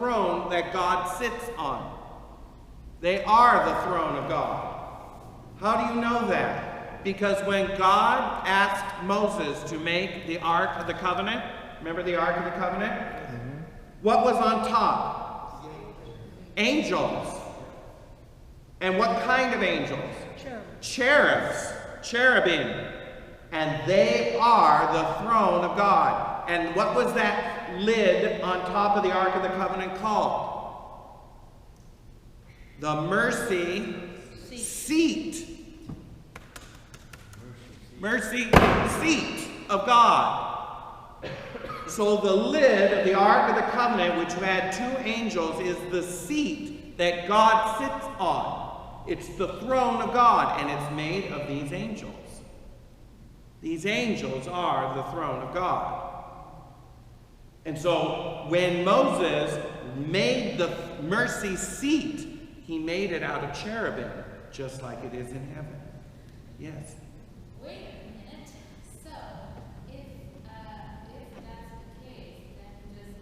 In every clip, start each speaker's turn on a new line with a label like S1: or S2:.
S1: throne that God sits on. They are the throne of God. How do you know that? Because when God asked Moses to make the Ark of the Covenant, remember the Ark of the Covenant? Mm-hmm. What was on top? Angels. And what kind of angels? Cherubs. Cherubim. And they are the throne of God. And what was that lid on top of the Ark of the Covenant called? The mercy seat. Mercy seat of God. So the lid of the Ark of the Covenant, which had two angels, is the seat that God sits on. It's the throne of God, and it's made of these angels. These angels are the throne of God. And so when Moses made the mercy seat, he made it out of cherubim, just like it is in heaven. Yes?
S2: Wait a minute. So, if that's the case, then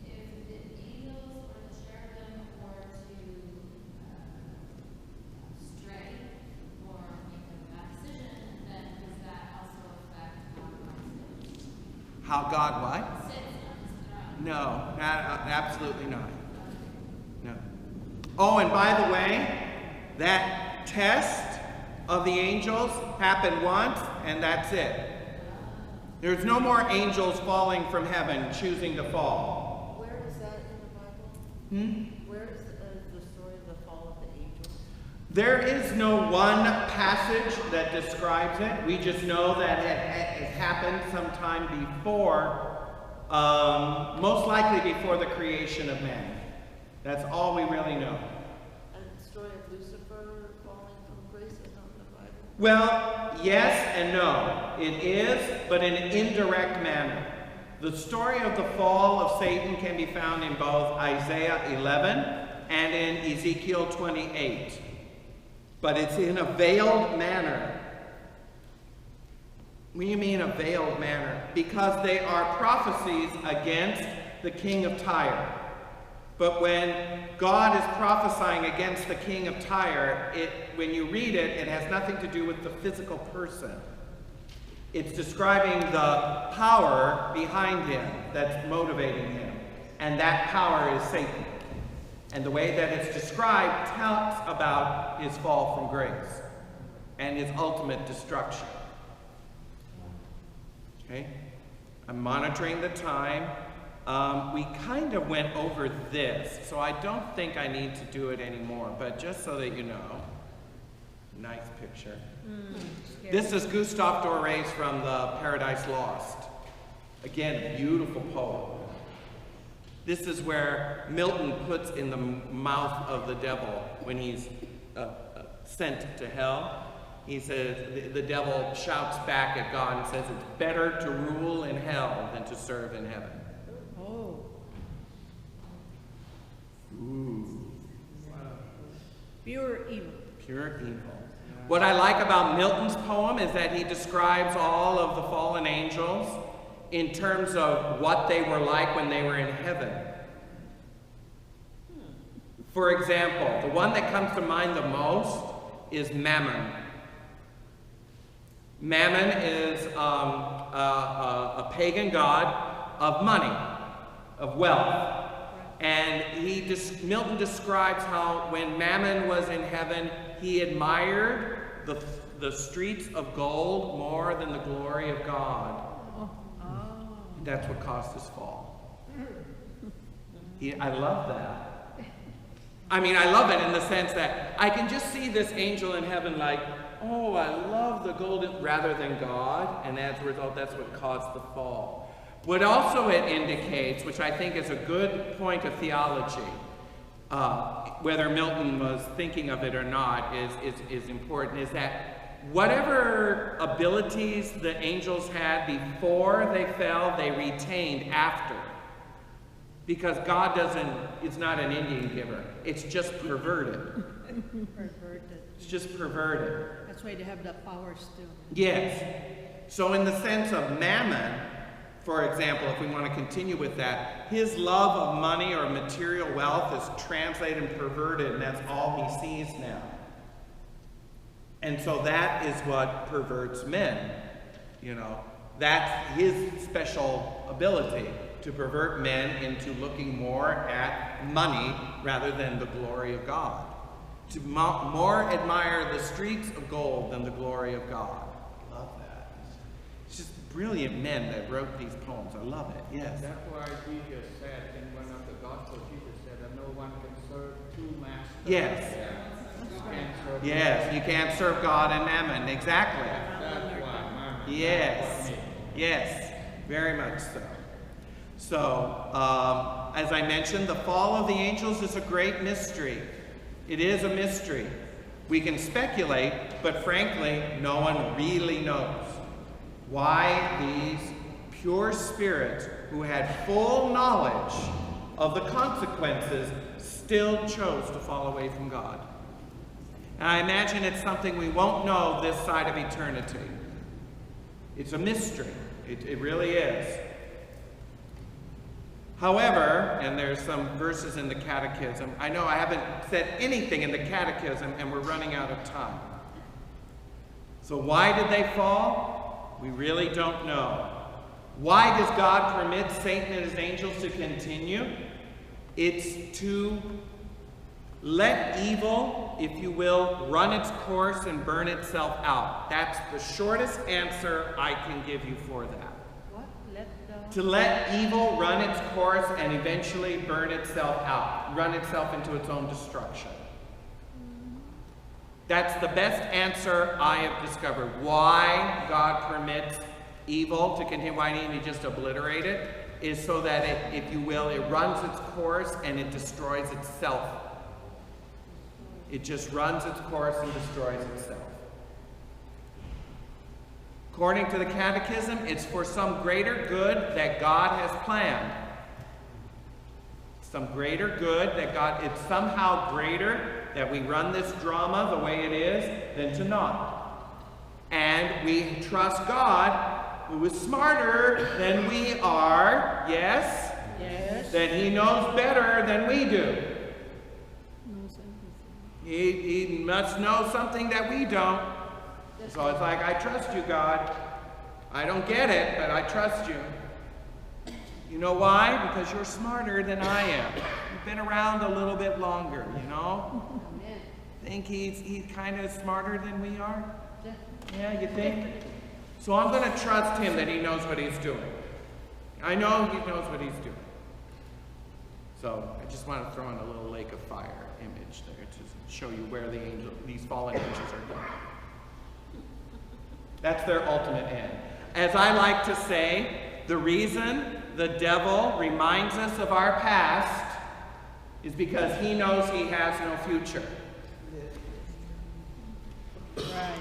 S2: if the angels or the cherubim were to stray or make a bad decision, then does that also affect how God sits?
S1: How God what?
S2: Sits on his throne.
S1: No, absolutely not. No. Oh, and by the way, that test of the angels happened once, and that's it. There's no more angels falling from heaven choosing to fall.
S3: Where is that in the Bible? Where is the story of the fall of the angels?
S1: There is no one passage that describes it. We just know that it happened sometime before, most likely before the creation of man. That's all we really know.
S3: And the story of Lucifer falling from grace is not in the Bible?
S1: Well, yes and no. It is, but in an indirect manner. The story of the fall of Satan can be found in both Isaiah 11 and in Ezekiel 28. But it's in a veiled manner. What do you mean a veiled manner? Because they are prophecies against the king of Tyre. But when God is prophesying against the king of Tyre, when you read it, it has nothing to do with the physical person. It's describing the power behind him that's motivating him. And that power is Satan. And the way that it's described talks about his fall from grace and his ultimate destruction. Okay? I'm monitoring the time. We kind of went over this, so I don't think I need to do it anymore, but just so that you know. Nice picture. This is Gustave Doré's from the Paradise Lost. Again, beautiful poem. This is where Milton puts in the mouth of the devil when he's sent to hell. He says, the devil shouts back at God and says, it's better to rule in hell than to serve in heaven.
S3: Oh.
S1: Ooh.
S3: Wow. Pure evil.
S1: Pure evil. What I like about Milton's poem is that he describes all of the fallen angels in terms of what they were like when they were in heaven. For example, the one that comes to mind the most is Mammon. Mammon is a pagan god of money, of wealth. And Milton describes how when Mammon was in heaven, he admired the streets of gold more than the glory of God. That's what caused his fall. I love that. I mean, I love it in the sense that I can just see this angel in heaven like, oh, I love the golden, rather than God, and as a result, that's what caused the fall. What also it indicates, which I think is a good point of theology, whether Milton was thinking of it or not is important, is that whatever abilities the angels had before they fell, they retained after. Because God is not an Indian giver. It's just perverted.
S3: Perverted.
S1: It's just perverted.
S3: That's why they have the power still.
S1: Yes. So in the sense of Mammon, for example, if we want to continue with that, his love of money or material wealth is translated and perverted, and that's all he sees now. And so that is what perverts men. You know, that's his special ability, to pervert men into looking more at money rather than the glory of God. To more admire the streets of gold than the glory of God. Love that. It's just brilliant men that wrote these poems. I love it. Yes.
S4: That's why Jesus said in one of the Gospels, Jesus said that no one can serve two masters.
S1: Yes.
S4: You can't serve
S1: Yes, you can't serve God and mammon. Exactly.
S4: That's why mammon.
S1: Yes. Yes. Very much so. So, as I mentioned, the fall of the angels is a great mystery. It is a mystery. We can speculate, but frankly, no one really knows why these pure spirits who had full knowledge of the consequences still chose to fall away from God. And I imagine it's something we won't know this side of eternity. It's a mystery. It really is. However, and there's some verses in the catechism. I know I haven't said anything in the catechism and we're running out of time. So why did they fall? We really don't know. Why does God permit Satan and his angels to continue? It's to let evil, if you will, run its course and burn itself out. That's the shortest answer I can give you for that. To let evil run its course and eventually burn itself out, run itself into its own destruction. That's the best answer I have discovered. Why God permits evil to continue, why didn't he just obliterate it, is so that it, if you will, it runs its course and it destroys itself. It just runs its course and destroys itself. According to the Catechism, it's for some greater good that God has planned. Some greater good that God, it's somehow greater that we run this drama the way it is than to not. And we trust God, who is smarter than we are, yes?
S3: Yes.
S1: That he knows better than we do. He must know something that we don't. So it's like, I trust you, God. I don't get it, but I trust you. You know why? Because you're smarter than I am. You've been around a little bit longer, you know? Think he's kind of smarter than we are? Yeah, you think? So I'm going to trust him that he knows what he's doing. I know he knows what he's doing. So I just want to throw in a little lake of fire image there to show you where these fallen angels are going. That's their ultimate end. As I like to say, the reason the devil reminds us of our past is because he knows he has no future.
S3: Right.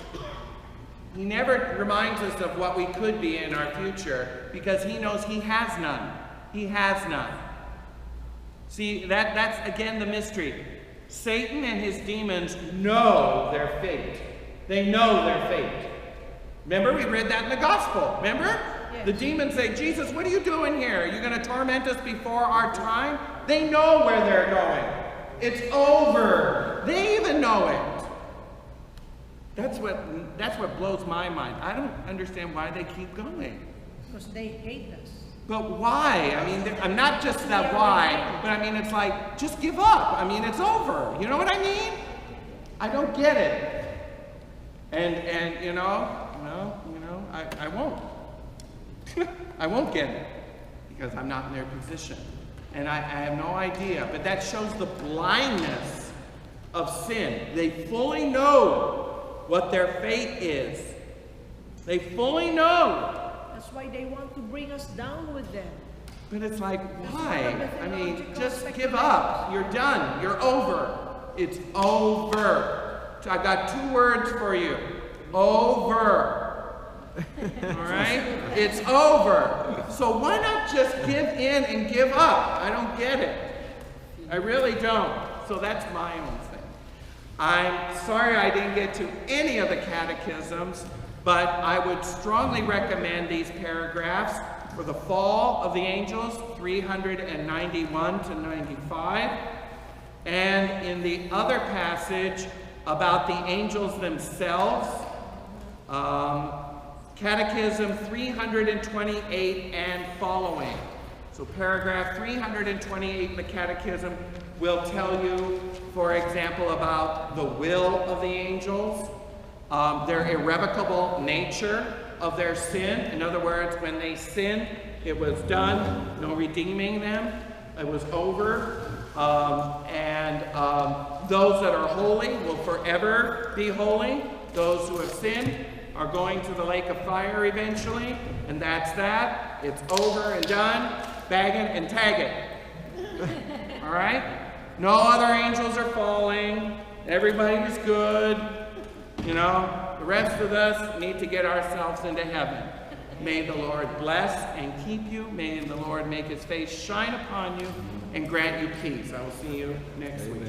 S1: He never reminds us of what we could be in our future because he knows he has none. He has none. See, that's again the mystery. Satan and his demons know their fate. They know their fate. Remember, we read that in the gospel. Remember?
S3: Yes.
S1: The demons say, Jesus, what are you doing here? Are you going to torment us before our time? They know where they're going. It's over. They even know it. That's what blows my mind. I don't understand why they keep going.
S3: Because they hate us.
S1: But why? I mean, I'm not just that why, but I mean, it's like, just give up. I mean, it's over. You know what I mean? I don't get it. And you know, I won't. I won't get it because I'm not in their position. And I have no idea. But that shows the blindness of sin. They fully know what their fate is. They fully know.
S3: That's why they want to bring us down with them.
S1: But it's like, why? I mean, just give up. You're done. You're over. It's over. So I've got 2 words for you. Over. All right? It's over. So why not just give in and give up? I don't get it. I really don't. So that's my own thing. I'm sorry I didn't get to any of the catechisms, but I would strongly recommend these paragraphs. for the fall of the angels, 391 to 95. And in the other passage about the angels themselves, Catechism 328 and following. So paragraph 328 in the Catechism will tell you, for example, about the will of the angels, their irrevocable nature of their sin. In other words, when they sinned, it was done, no redeeming them, it was over. Those that are holy will forever be holy. Those who have sinned are going to the lake of fire eventually, and that's that. It's over and done. Bag it and tag it. All right? No other angels are falling. Everybody's good. You know, the rest of us need to get ourselves into heaven. May the Lord bless and keep you. May the Lord make his face shine upon you and grant you peace. I will see you next week.